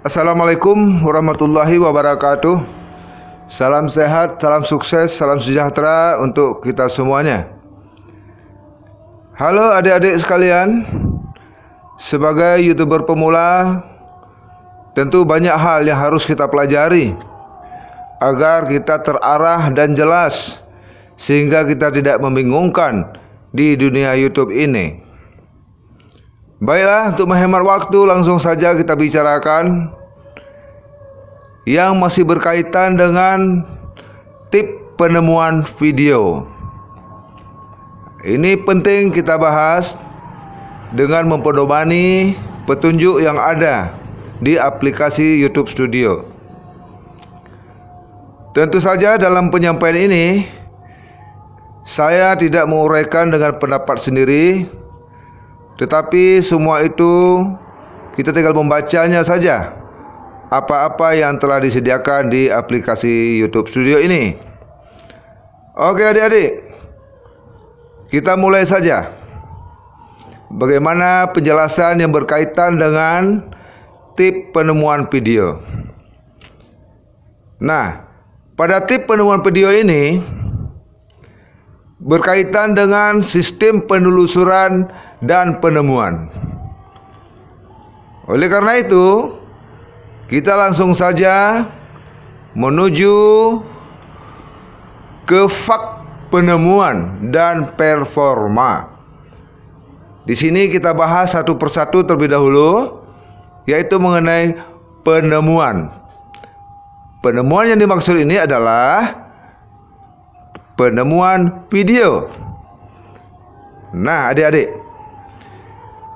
Assalamualaikum warahmatullahi wabarakatuh. Salam sehat, salam sukses, salam sejahtera untuk kita semuanya. Halo adik-adik sekalian. Sebagai YouTuber pemula, tentu banyak hal yang harus kita pelajari agar kita terarah dan jelas, sehingga kita tidak membingungkan di dunia YouTube ini. Baiklah, untuk menghemat waktu, langsung saja kita bicarakan yang masih berkaitan dengan tip penemuan video. Ini penting kita bahas dengan mempedomani petunjuk yang ada di aplikasi YouTube Studio. Tentu saja dalam penyampaian ini saya tidak menguraikan dengan pendapat sendiri, tetapi semua itu kita tinggal membacanya saja, apa-apa yang telah disediakan di aplikasi YouTube Studio ini. Oke adik-adik, kita mulai saja. Bagaimana penjelasan yang berkaitan dengan tip penemuan video. Nah, pada tip penemuan video ini berkaitan dengan sistem penelusuran dan penemuan. Oleh karena itu, kita langsung saja menuju ke fak penemuan dan performa. Di sini kita bahas satu persatu terlebih dahulu, yaitu mengenai penemuan. Penemuan yang dimaksud ini adalah penemuan video. Nah, adik-adik,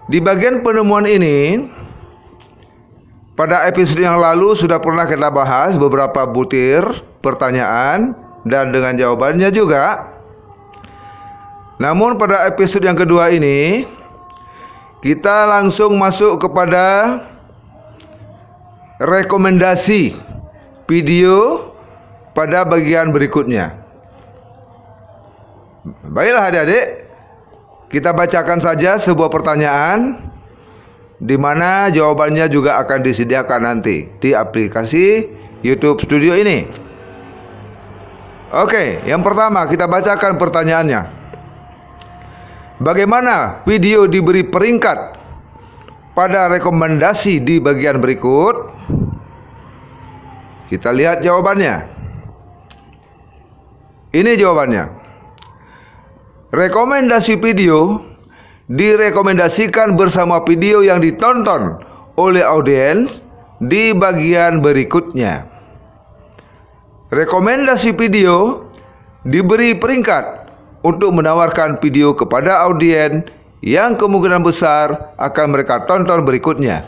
di bagian penemuan ini, pada episode yang lalu sudah pernah kita bahas beberapa butir pertanyaan dan dengan jawabannya juga. Namun pada episode yang kedua ini, kita langsung masuk kepada rekomendasi video pada bagian berikutnya. Baiklah adik-adik, kita bacakan saja sebuah pertanyaan di mana jawabannya juga akan disediakan nanti di aplikasi YouTube Studio ini. Oke, yang pertama kita bacakan pertanyaannya. Bagaimana video diberi peringkat pada rekomendasi di bagian berikut? Kita lihat jawabannya. Ini jawabannya. Rekomendasi video direkomendasikan bersama video yang ditonton oleh audiens di bagian berikutnya. Rekomendasi video diberi peringkat untuk menawarkan video kepada audiens yang kemungkinan besar akan mereka tonton berikutnya.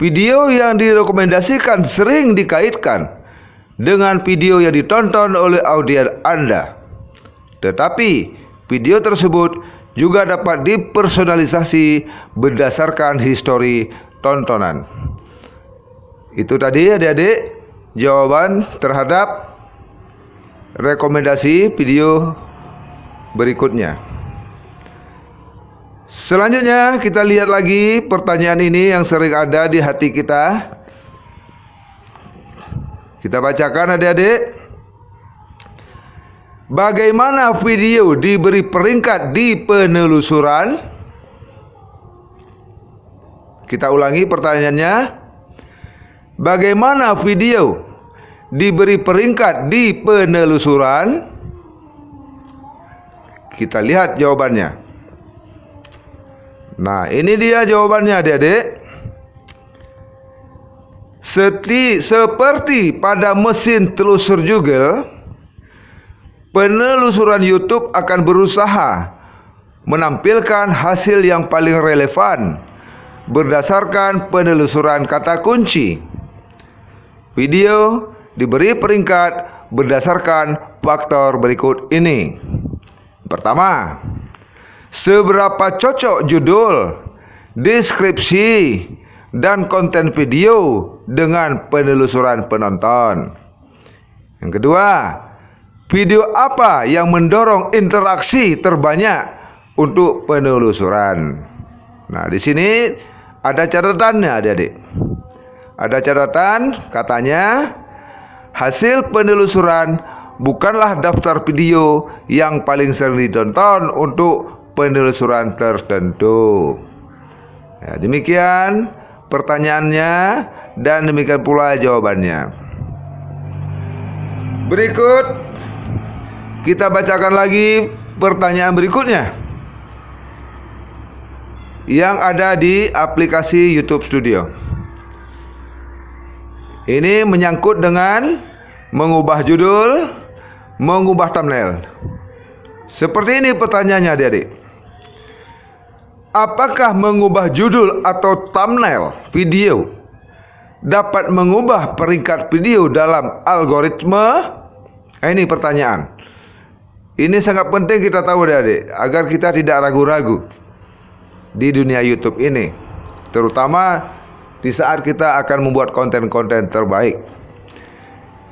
Video yang direkomendasikan sering dikaitkan dengan video yang ditonton oleh audiens Anda. Tetapi video tersebut juga dapat dipersonalisasi berdasarkan histori tontonan. Itu tadi adik-adik jawaban terhadap rekomendasi video berikutnya. Selanjutnya kita lihat lagi pertanyaan ini yang sering ada di hati kita. Kita bacakan adik-adik. Bagaimana video diberi peringkat di penelusuran? Kita ulangi pertanyaannya. Bagaimana video diberi peringkat di penelusuran? Kita lihat jawabannya. Nah, ini dia jawabannya adik-adik. Seperti pada mesin telusur Google, penelusuran YouTube akan berusaha menampilkan hasil yang paling relevan berdasarkan penelusuran kata kunci. Video diberi peringkat berdasarkan faktor berikut ini. Pertama, seberapa cocok judul, deskripsi, dan konten video dengan penelusuran penonton. Yang kedua, video apa yang mendorong interaksi terbanyak untuk penelusuran. Nah, di sini ada catatannya adik-adik. Ada catatan, katanya hasil penelusuran bukanlah daftar video yang paling sering ditonton untuk penelusuran tertentu. Ya, demikian pertanyaannya dan demikian pula jawabannya. Berikut kita bacakan lagi pertanyaan berikutnya yang ada di aplikasi YouTube Studio. Ini menyangkut dengan mengubah judul, mengubah thumbnail. Seperti ini pertanyaannya adik-adik. Apakah mengubah judul atau thumbnail video dapat mengubah peringkat video dalam algoritma? Ini pertanyaan. Ini sangat penting kita tahu adik-adik, agar kita tidak ragu-ragu di dunia YouTube ini, terutama di saat kita akan membuat konten-konten terbaik.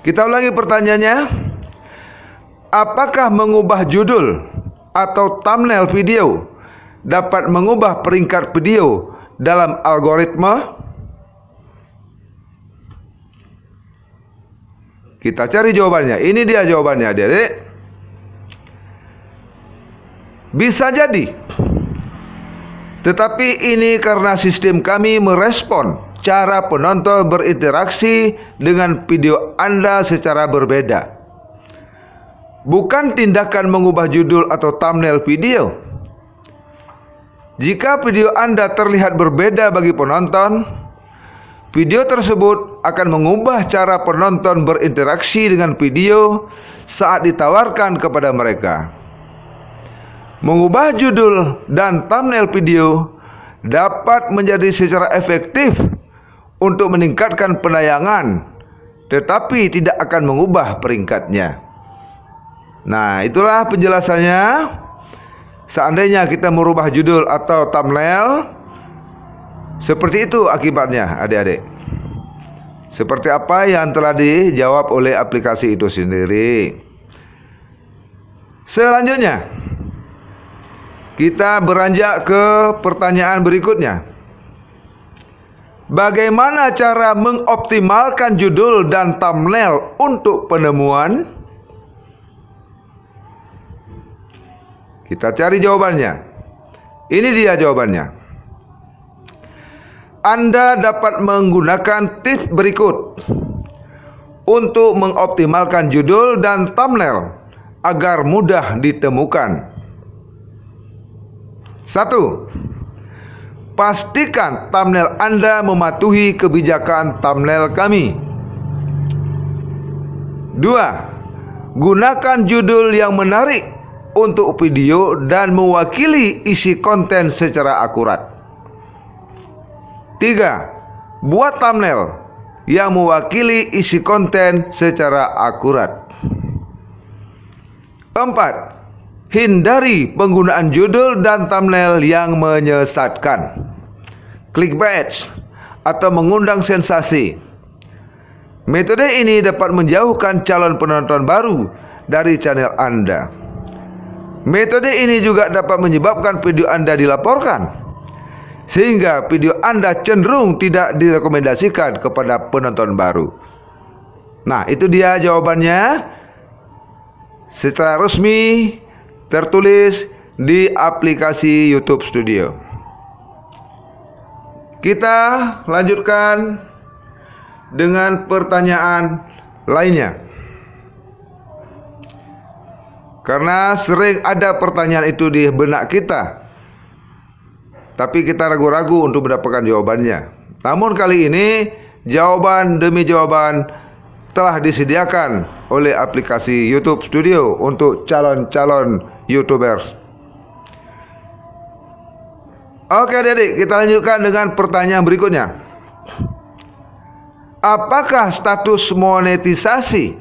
Kita ulangi pertanyaannya. Apakah mengubah judul atau thumbnail video dapat mengubah peringkat video dalam algoritma? Kita cari jawabannya. Ini dia jawabannya, adik-adik. Bisa jadi. Tetapi ini karena sistem kami merespon cara penonton berinteraksi dengan video Anda secara berbeda. Bukan tindakan mengubah judul atau thumbnail video. Jika video Anda terlihat berbeda bagi penonton, video tersebut akan mengubah cara penonton berinteraksi dengan video saat ditawarkan kepada mereka. Mengubah judul dan thumbnail video dapat menjadi secara efektif untuk meningkatkan penayangan, tetapi tidak akan mengubah peringkatnya. Nah, itulah penjelasannya. Seandainya kita merubah judul atau thumbnail, seperti itu akibatnya, adik-adik. Seperti apa yang telah dijawab oleh aplikasi itu sendiri. Selanjutnya, kita beranjak ke pertanyaan berikutnya. Bagaimana cara mengoptimalkan judul dan thumbnail untuk penemuan? Kita cari jawabannya. Ini dia jawabannya. Anda dapat menggunakan tips berikut untuk mengoptimalkan judul dan thumbnail agar mudah ditemukan. 1. Pastikan thumbnail Anda mematuhi kebijakan thumbnail kami. 2. Gunakan judul yang menarik untuk video dan mewakili isi konten secara akurat. 3. Buat thumbnail yang mewakili isi konten secara akurat. 4. Hindari penggunaan judul dan thumbnail yang menyesatkan, clickbait, atau mengundang sensasi. Metode ini dapat menjauhkan calon penonton baru dari channel Anda. Metode ini juga dapat menyebabkan video Anda dilaporkan, sehingga video Anda cenderung tidak direkomendasikan kepada penonton baru. Nah, itu dia jawabannya secara resmi tertulis di aplikasi YouTube Studio. Kita lanjutkan dengan pertanyaan lainnya. Karena sering ada pertanyaan itu di benak kita, tapi kita ragu-ragu untuk mendapatkan jawabannya. Namun kali ini jawaban demi jawaban telah disediakan oleh aplikasi YouTube Studio untuk calon-calon YouTubers. Oke adik-adik, kita lanjutkan dengan pertanyaan berikutnya. Apakah status monetisasi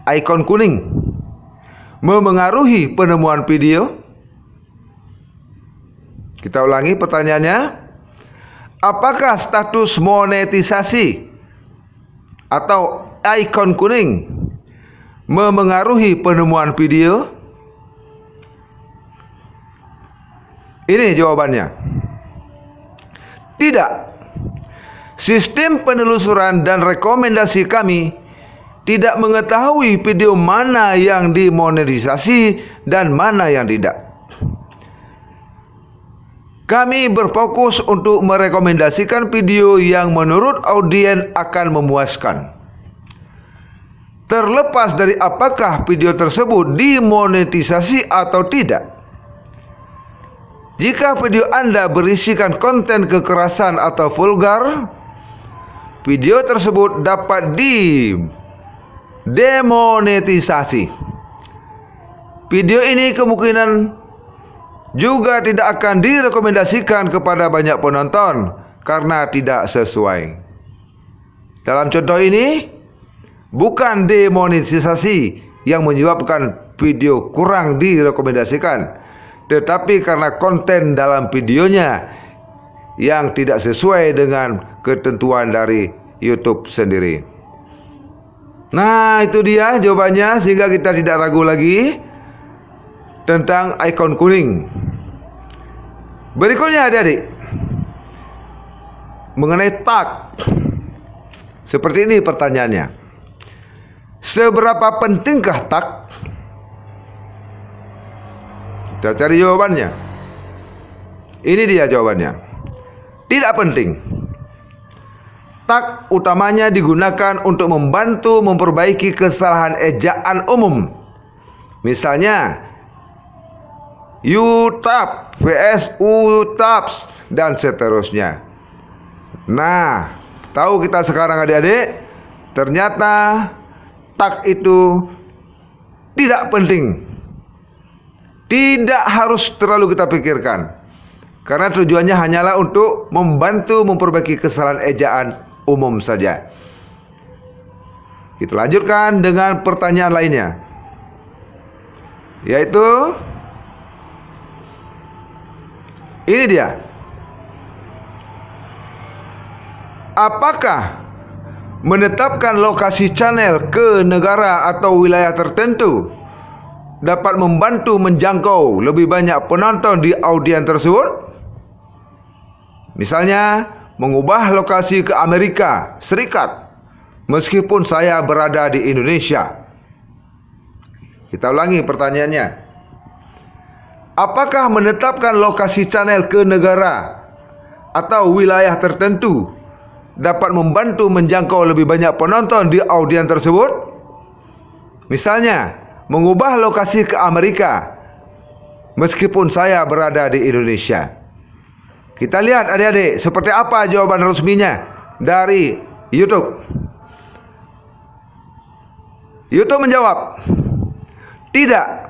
ikon kuning memengaruhi penemuan video? Kita ulangi pertanyaannya. Apakah status monetisasi atau ikon kuning memengaruhi penemuan video? Ini jawabannya. Tidak. sistem penelusuran dan rekomendasi kami tidak mengetahui video mana yang dimonetisasi dan mana yang tidak. Kami berfokus untuk merekomendasikan video yang menurut audiens akan memuaskan. Terlepas dari apakah video tersebut dimonetisasi atau tidak. Jika video Anda berisikan konten kekerasan atau vulgar, video tersebut dapat demonetisasi. Video ini kemungkinan juga tidak akan direkomendasikan kepada banyak penonton karena tidak sesuai. Dalam contoh ini, bukan demonetisasi yang menyebabkan video kurang direkomendasikan, tetapi karena konten dalam videonya yang tidak sesuai dengan ketentuan dari YouTube sendiri. Nah, itu dia jawabannya, sehingga kita tidak ragu lagi tentang ikon kuning. Berikutnya adik-adik, mengenai tag. Seperti ini pertanyaannya. Seberapa pentingkah tag? Kita cari jawabannya. Ini dia jawabannya. Tidak penting. Tag utamanya digunakan untuk membantu memperbaiki kesalahan ejaan umum. Misalnya YouTube vs UTAPS dan seterusnya. Nah, tahu kita sekarang adik-adik, ternyata tag itu tidak penting. Tidak harus terlalu kita pikirkan, karena tujuannya hanyalah untuk membantu memperbaiki kesalahan ejaan umum saja. Kita lanjutkan dengan pertanyaan lainnya, yaitu ini dia. Apakah menetapkan lokasi channel ke negara atau wilayah tertentu dapat membantu menjangkau lebih banyak penonton di audiens tersebut? Misalnya, mengubah lokasi ke Amerika Serikat meskipun saya berada di Indonesia. Kita ulangi pertanyaannya. Apakah menetapkan lokasi channel ke negara atau wilayah tertentu dapat membantu menjangkau lebih banyak penonton di audiens tersebut? Misalnya, mengubah lokasi ke Amerika meskipun saya berada di Indonesia. Kita lihat adik-adik, seperti apa jawaban resminya dari YouTube. YouTube menjawab, tidak.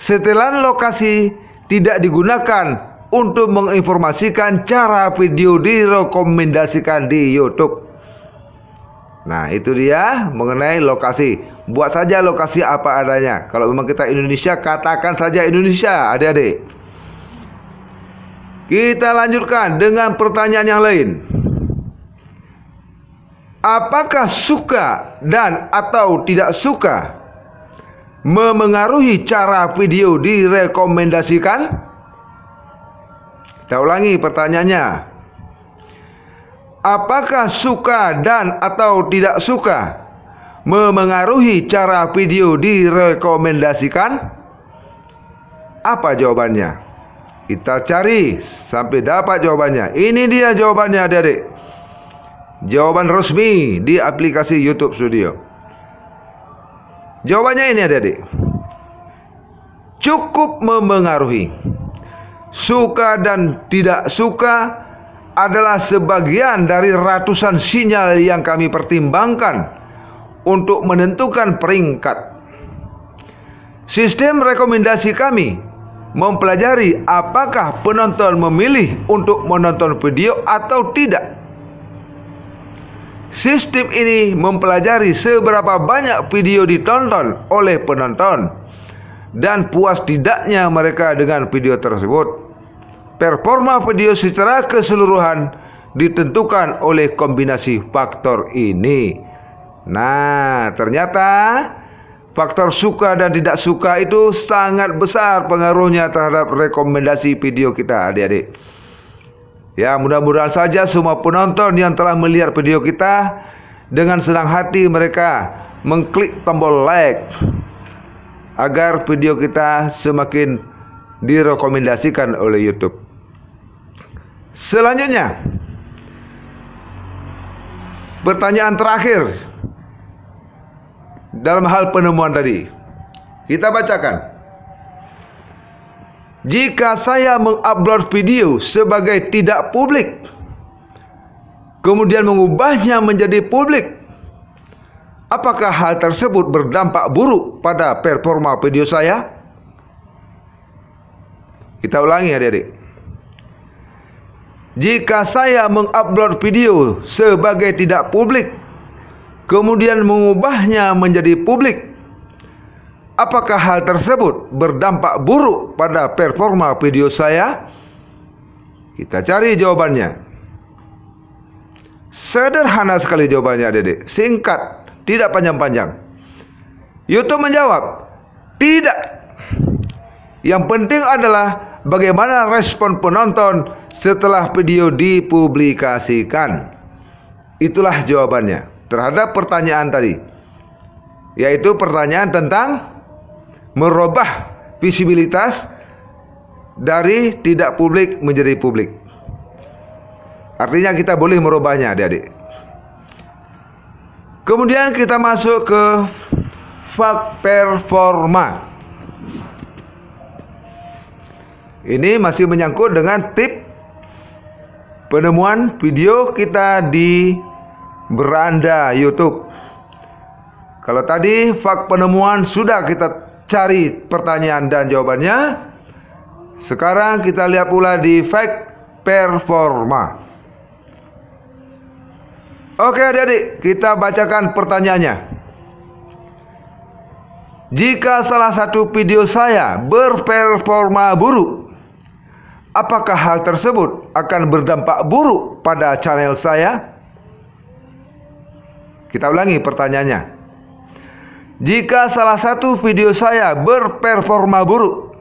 Setelan lokasi tidak digunakan untuk menginformasikan cara video direkomendasikan di YouTube. Nah, itu dia mengenai lokasi. Buat saja lokasi apa adanya. Kalau memang kita Indonesia, katakan saja Indonesia, adik-adik. Kita lanjutkan dengan pertanyaan yang lain. Apakah suka dan atau tidak suka memengaruhi cara video direkomendasikan? Kita ulangi pertanyaannya. Apakah suka dan atau tidak suka memengaruhi cara video direkomendasikan? Apa jawabannya? Kita cari sampai dapat jawabannya. Ini dia jawabannya adik-adik. Jawaban resmi di aplikasi YouTube Studio. Jawabannya ini adik-adik. Cukup memengaruhi. Suka dan tidak suka adalah sebagian dari ratusan sinyal yang kami pertimbangkan untuk menentukan peringkat. Sistem rekomendasi kami mempelajari apakah penonton memilih untuk menonton video atau tidak. Sistem ini mempelajari seberapa banyak video ditonton oleh penonton dan puas tidaknya mereka dengan video tersebut. Performa video secara keseluruhan ditentukan oleh kombinasi faktor ini. Nah, ternyata faktor suka dan tidak suka itu sangat besar pengaruhnya terhadap rekomendasi video kita, adik-adik. Ya, mudah-mudahan saja semua penonton yang telah melihat video kita dengan senang hati mereka mengklik tombol like agar video kita semakin direkomendasikan oleh YouTube. Selanjutnya, pertanyaan terakhir dalam hal penemuan tadi. Kita bacakan. Jika saya mengupload video sebagai tidak publik, kemudian mengubahnya menjadi publik, apakah hal tersebut berdampak buruk pada performa video saya? Kita ulangi adik-adik. Jika saya mengupload video sebagai tidak publik, kemudian mengubahnya menjadi publik, apakah hal tersebut berdampak buruk pada performa video saya? Kita cari jawabannya. Sederhana sekali jawabannya adik-adik. Singkat, tidak panjang-panjang. YouTube menjawab, tidak. Yang penting adalah bagaimana respon penonton setelah video dipublikasikan. Itulah jawabannya terhadap pertanyaan tadi, yaitu pertanyaan tentang merubah visibilitas dari tidak publik menjadi publik. Artinya kita boleh merubahnya adik-adik. Kemudian kita masuk ke fak performa. Ini masih menyangkut dengan tip penemuan video kita di beranda YouTube. Kalau tadi fak penemuan sudah kita cari pertanyaan dan jawabannya, sekarang kita lihat pula di fak performa. Oke adik-adik, kita bacakan pertanyaannya. Jika salah satu video saya berperforma buruk, apakah hal tersebut akan berdampak buruk pada channel saya? Kita ulangi pertanyaannya. Jika salah satu video saya berperforma buruk,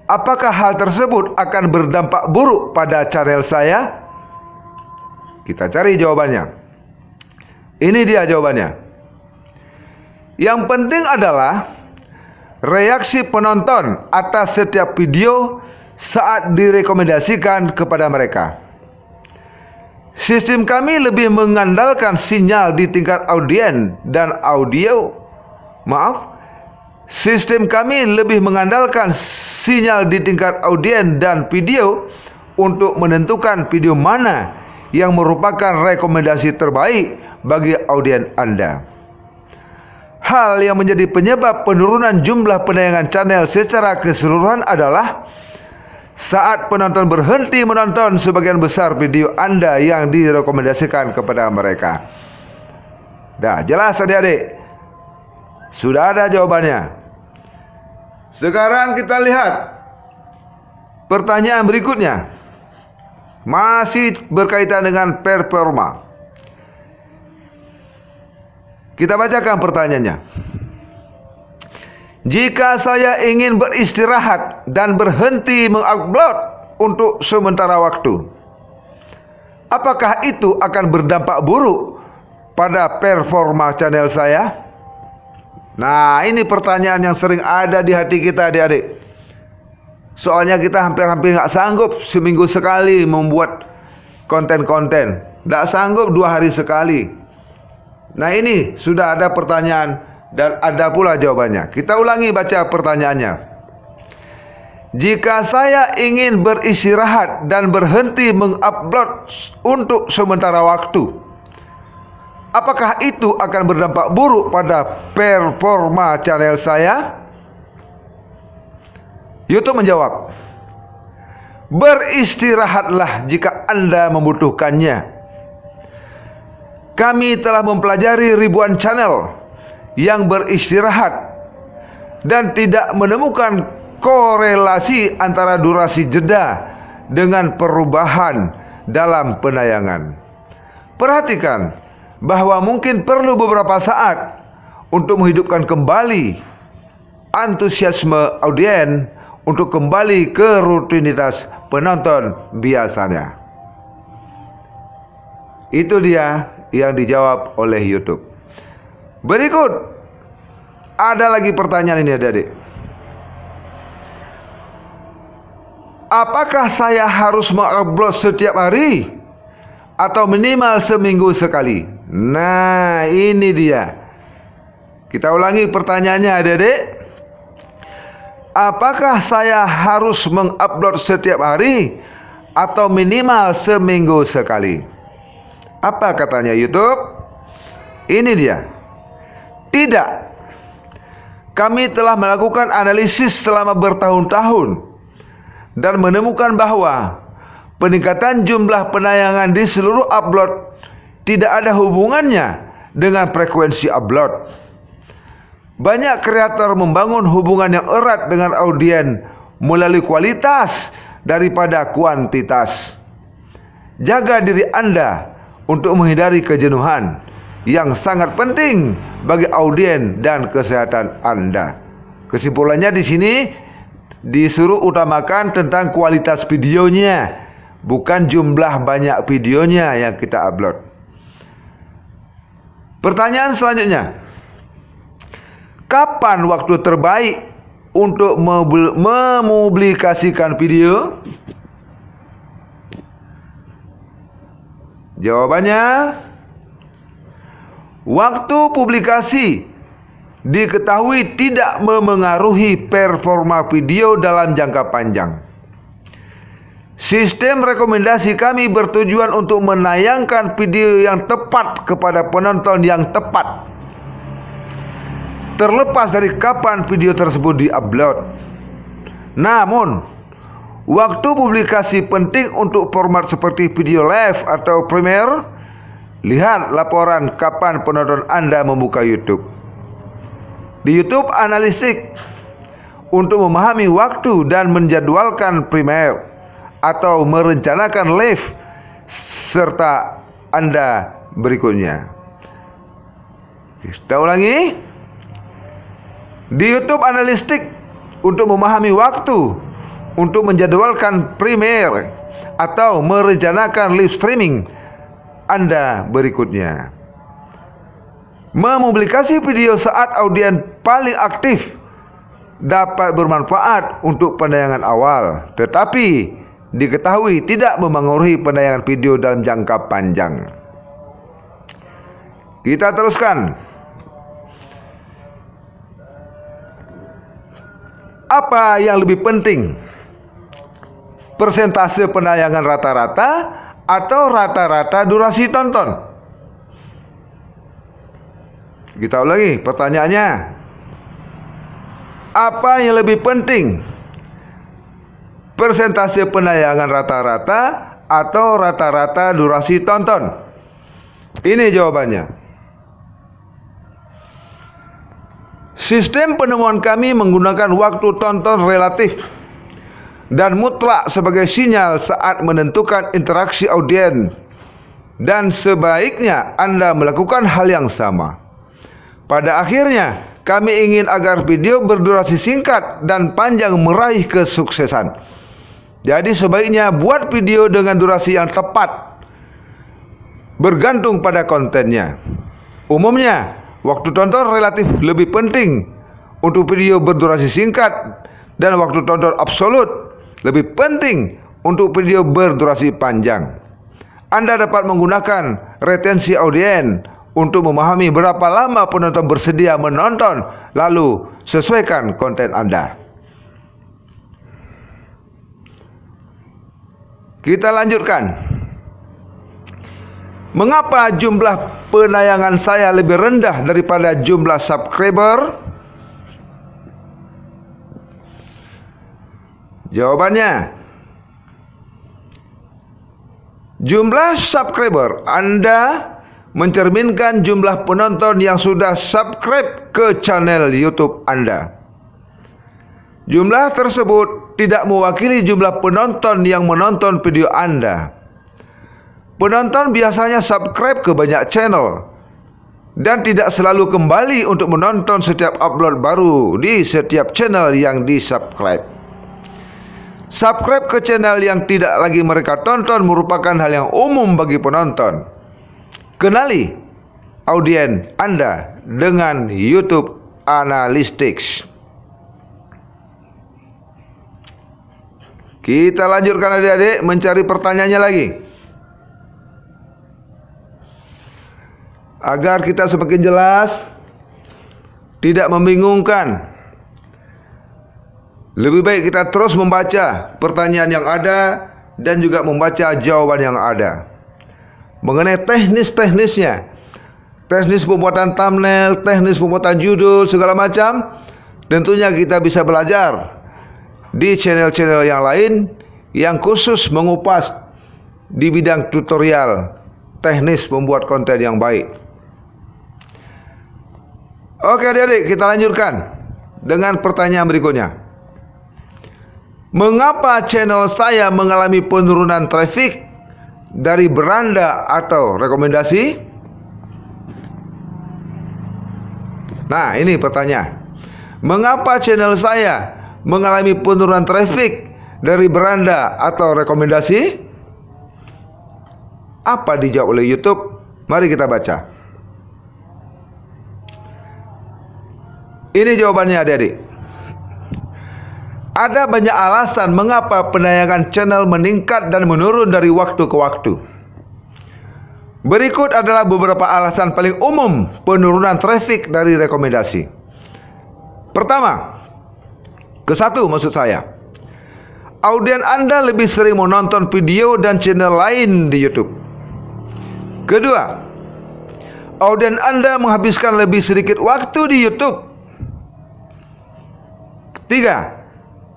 apakah hal tersebut akan berdampak buruk pada channel saya? Kita cari jawabannya. Ini dia jawabannya. Yang penting adalah reaksi penonton atas setiap video saat direkomendasikan kepada mereka. Sistem kami lebih mengandalkan sinyal di tingkat audiens dan Sistem kami lebih mengandalkan sinyal di tingkat audiens dan video untuk menentukan video mana yang merupakan rekomendasi terbaik bagi audiens Anda. Hal yang menjadi penyebab penurunan jumlah penayangan channel secara keseluruhan adalah saat penonton berhenti menonton sebagian besar video Anda yang direkomendasikan kepada mereka. Dah jelas adik-adik? Sudah ada jawabannya. Sekarang kita lihat pertanyaan berikutnya. Masih berkaitan dengan performa. Kita bacakan pertanyaannya. Jika saya ingin beristirahat dan berhenti mengupload untuk sementara waktu, apakah itu akan berdampak buruk pada performa channel saya? Nah, ini pertanyaan yang sering ada di hati kita adik-adik. Soalnya kita hampir-hampir nggak sanggup seminggu sekali membuat konten-konten. Nggak sanggup 2 hari sekali. Nah, ini sudah ada pertanyaan dan ada pula jawabannya. Kita ulangi baca pertanyaannya. Jika saya ingin beristirahat dan berhenti mengupload untuk sementara waktu, apakah itu akan berdampak buruk pada performa channel saya? YouTube menjawab, beristirahatlah jika Anda membutuhkannya. Kami telah mempelajari ribuan channel yang beristirahat dan tidak menemukan korelasi antara durasi jeda dengan perubahan dalam penayangan. Perhatikan bahwa mungkin perlu beberapa saat untuk menghidupkan kembali antusiasme audiens untuk kembali ke rutinitas penonton biasanya. Itu dia yang dijawab oleh YouTube. Berikut ada lagi pertanyaan ini adik-adik. Apakah saya harus mengupload setiap hari atau minimal seminggu sekali? Nah, ini dia. Kita ulangi pertanyaannya adik-adik. Apakah saya harus mengupload setiap hari atau minimal seminggu sekali? Apa katanya YouTube? Ini dia. Tidak. Kami telah melakukan analisis selama bertahun-tahun dan menemukan bahwa peningkatan jumlah penayangan di seluruh upload tidak ada hubungannya dengan frekuensi upload. Banyak kreator membangun hubungan yang erat dengan audiens melalui kualitas daripada kuantitas. Jaga diri Anda untuk menghindari kejenuhan yang sangat penting bagi audiens dan kesehatan Anda. Kesimpulannya di sini disuruh utamakan tentang kualitas videonya, bukan jumlah banyak videonya yang kita upload. Pertanyaan selanjutnya, kapan waktu terbaik untuk mempublikasikan video? Jawabannya, waktu publikasi diketahui tidak memengaruhi performa video dalam jangka panjang. Sistem rekomendasi kami bertujuan untuk menayangkan video yang tepat kepada penonton yang tepat, terlepas dari kapan video tersebut diupload. Namun, waktu publikasi penting untuk format seperti video live atau premiere. Lihat laporan kapan penonton Anda membuka YouTube. Di YouTube analitik untuk memahami waktu dan menjadwalkan premiere atau merencanakan live serta Anda berikutnya. Kita ulangi. Di YouTube analitik untuk memahami waktu untuk menjadwalkan premiere atau merencanakan live streaming Anda berikutnya. Mempublikasi video saat audiens paling aktif dapat bermanfaat untuk penayangan awal, tetapi diketahui tidak memengaruhi penayangan video dalam jangka panjang. Kita teruskan. Apa yang lebih penting? Persentase penayangan rata-rata atau rata-rata durasi tonton? Kita ulangi pertanyaannya. Apa yang lebih penting? Persentase penayangan rata-rata atau rata-rata durasi tonton? Ini jawabannya. Sistem penemuan kami menggunakan waktu tonton relatif dan mutlak sebagai sinyal saat menentukan interaksi audiens, dan sebaiknya Anda melakukan hal yang sama. Pada akhirnya, kami ingin agar video berdurasi singkat dan panjang meraih kesuksesan. Jadi sebaiknya buat video dengan durasi yang tepat, bergantung pada kontennya. Umumnya, waktu tonton relatif lebih penting untuk video berdurasi singkat, dan waktu tonton absolut lebih penting untuk video berdurasi panjang. Anda dapat menggunakan retensi audiens untuk memahami berapa lama penonton bersedia menonton, lalu sesuaikan konten Anda. Kita lanjutkan. Mengapa jumlah penayangan saya lebih rendah daripada jumlah subscriber? Jawabannya, jumlah subscriber Anda mencerminkan jumlah penonton yang sudah subscribe ke channel YouTube Anda. Jumlah tersebut tidak mewakili jumlah penonton yang menonton video Anda. Penonton biasanya subscribe ke banyak channel dan tidak selalu kembali untuk menonton setiap upload baru di setiap channel yang di-subscribe. Subscribe ke channel yang tidak lagi mereka tonton merupakan hal yang umum bagi penonton. Kenali audiens Anda dengan YouTube Analytics. Kita lanjutkan adik-adik mencari pertanyaannya lagi, agar kita semakin jelas, tidak membingungkan. Lebih baik kita terus membaca pertanyaan yang ada dan juga membaca jawaban yang ada. Mengenai teknis-teknisnya, teknis pembuatan thumbnail, teknis pembuatan judul, segala macam, tentunya kita bisa belajar di channel-channel yang lain yang khusus mengupas di bidang tutorial teknis membuat konten yang baik. Oke adik-adik, kita lanjutkan dengan pertanyaan berikutnya. Mengapa channel saya mengalami penurunan traffic dari beranda atau rekomendasi? Nah, ini pertanyaan. Mengapa channel saya mengalami penurunan traffic dari beranda atau rekomendasi? Apa dijawab oleh YouTube? Mari kita baca. Ini jawabannya adik-adik. Ada banyak alasan mengapa penayangan channel meningkat dan menurun dari waktu ke waktu. Berikut adalah beberapa alasan paling umum penurunan traffic dari rekomendasi. Pertama, kesatu maksud saya, audiens Anda lebih sering menonton video dan channel lain di YouTube. Kedua, audiens Anda menghabiskan lebih sedikit waktu di YouTube. Ketiga,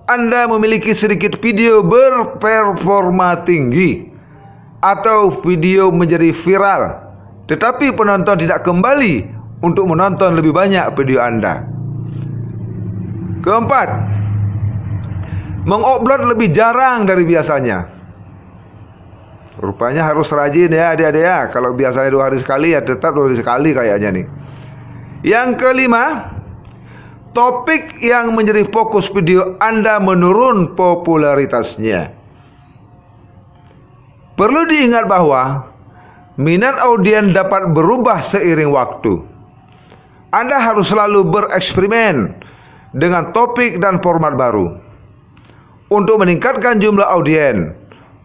Anda memiliki sedikit video berperforma tinggi atau video menjadi viral, tetapi penonton tidak kembali untuk menonton lebih banyak video Anda. Keempat, mengupload lebih jarang dari biasanya. Rupanya harus rajin ya adik-adik ya. Kalau biasanya 2 hari sekali ya tetap 2 hari sekali kayaknya nih. Yang kelima, topik yang menjadi fokus video Anda menurun popularitasnya. Perlu diingat bahwa minat audiens dapat berubah seiring waktu. Anda harus selalu bereksperimen dengan topik dan format baru. Untuk meningkatkan jumlah audiens,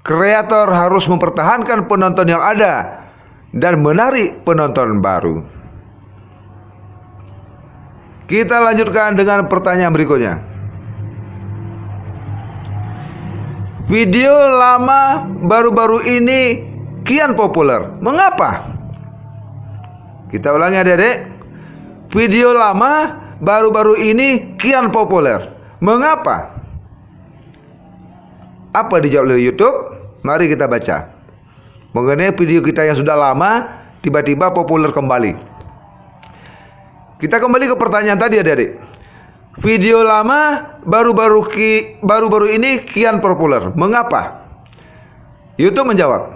kreator harus mempertahankan penonton yang ada dan menarik penonton baru. Kita lanjutkan dengan pertanyaan berikutnya. Video lama baru-baru ini kian populer. Mengapa? Kita ulangi adik-adik. Video lama baru-baru ini kian populer. Mengapa? Apa dijawab oleh YouTube? Mari kita baca. Mengenai video kita yang sudah lama tiba-tiba populer kembali. Kita kembali ke pertanyaan tadi adik-adik. Video lama baru-baru ini kian populer. Mengapa? YouTube menjawab.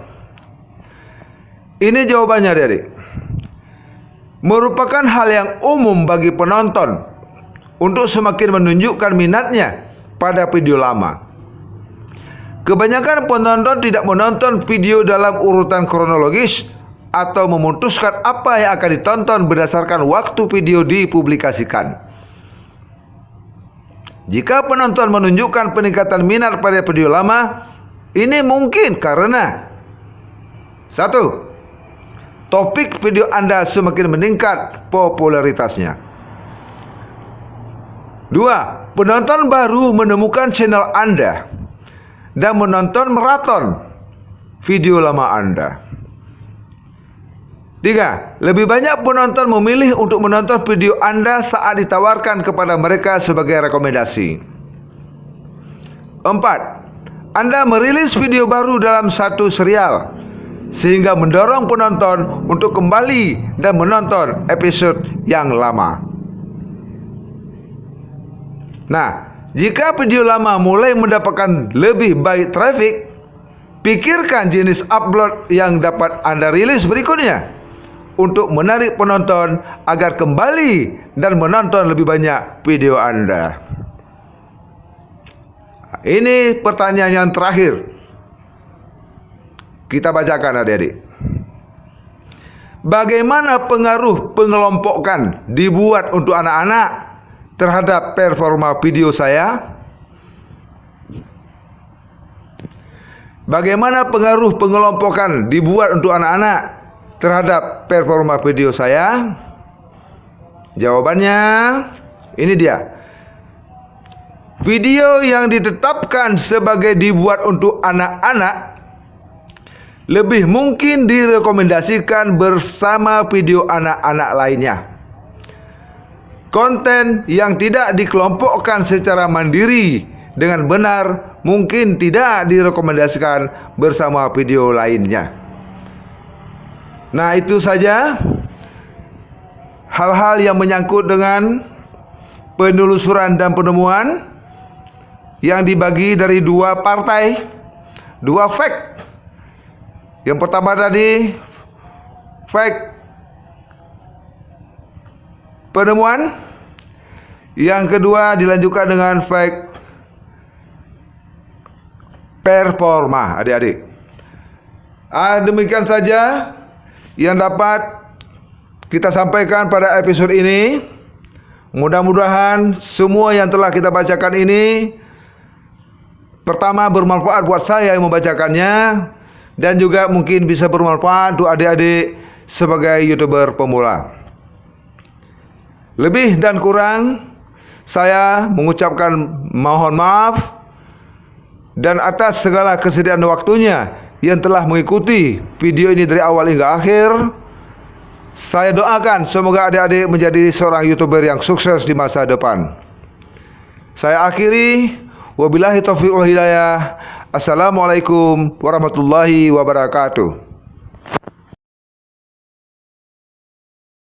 Ini jawabannya adik-adik. Merupakan hal yang umum bagi penonton untuk semakin menunjukkan minatnya pada video lama. Kebanyakan penonton tidak menonton video dalam urutan kronologis atau memutuskan apa yang akan ditonton berdasarkan waktu video dipublikasikan. Jika penonton menunjukkan peningkatan minat pada video lama, ini mungkin karena 1. Topik video Anda semakin meningkat popularitasnya. 2. Penonton baru menemukan channel Anda dan menonton maraton video lama Anda. 3. Lebih banyak penonton memilih untuk menonton video Anda saat ditawarkan kepada mereka sebagai rekomendasi. 4. Anda merilis video baru dalam satu serial, sehingga mendorong penonton untuk kembali dan menonton episode yang lama. Nah, jika video lama mulai mendapatkan lebih baik traffic, pikirkan jenis upload yang dapat Anda rilis berikutnya untuk menarik penonton agar kembali dan menonton lebih banyak video Anda. Ini pertanyaan yang terakhir. Kita bacakan adik-adik. bagaimana pengaruh pengelompokan dibuat untuk anak-anak terhadap performa video saya? Bagaimana pengaruh pengelompokan dibuat untuk anak-anak terhadap performa video saya? Jawabannya ini dia. Video yang ditetapkan sebagai dibuat untuk anak-anak lebih mungkin direkomendasikan bersama video anak-anak lainnya. Konten yang tidak dikelompokkan secara mandiri dengan benar mungkin tidak direkomendasikan bersama video lainnya. Nah, itu saja hal-hal yang menyangkut dengan penelusuran dan penemuan yang dibagi dari dua partai, dua fact. Yang pertama tadi fact penemuan, yang kedua dilanjutkan dengan fact performa, adik-adik. Demikian saja yang dapat kita sampaikan pada episode ini. Mudah-mudahan semua yang telah kita bacakan ini pertama bermanfaat buat saya yang membacakannya, dan juga mungkin bisa bermanfaat untuk adik-adik sebagai YouTuber pemula. Lebih dan kurang saya mengucapkan mohon maaf, dan atas segala kesediaan waktunya yang telah mengikuti video ini dari awal hingga akhir, saya doakan semoga adik-adik menjadi seorang YouTuber yang sukses di masa depan. Saya akhiri, wabillahi taufiq wal hidayah. Assalamualaikum warahmatullahi wabarakatuh.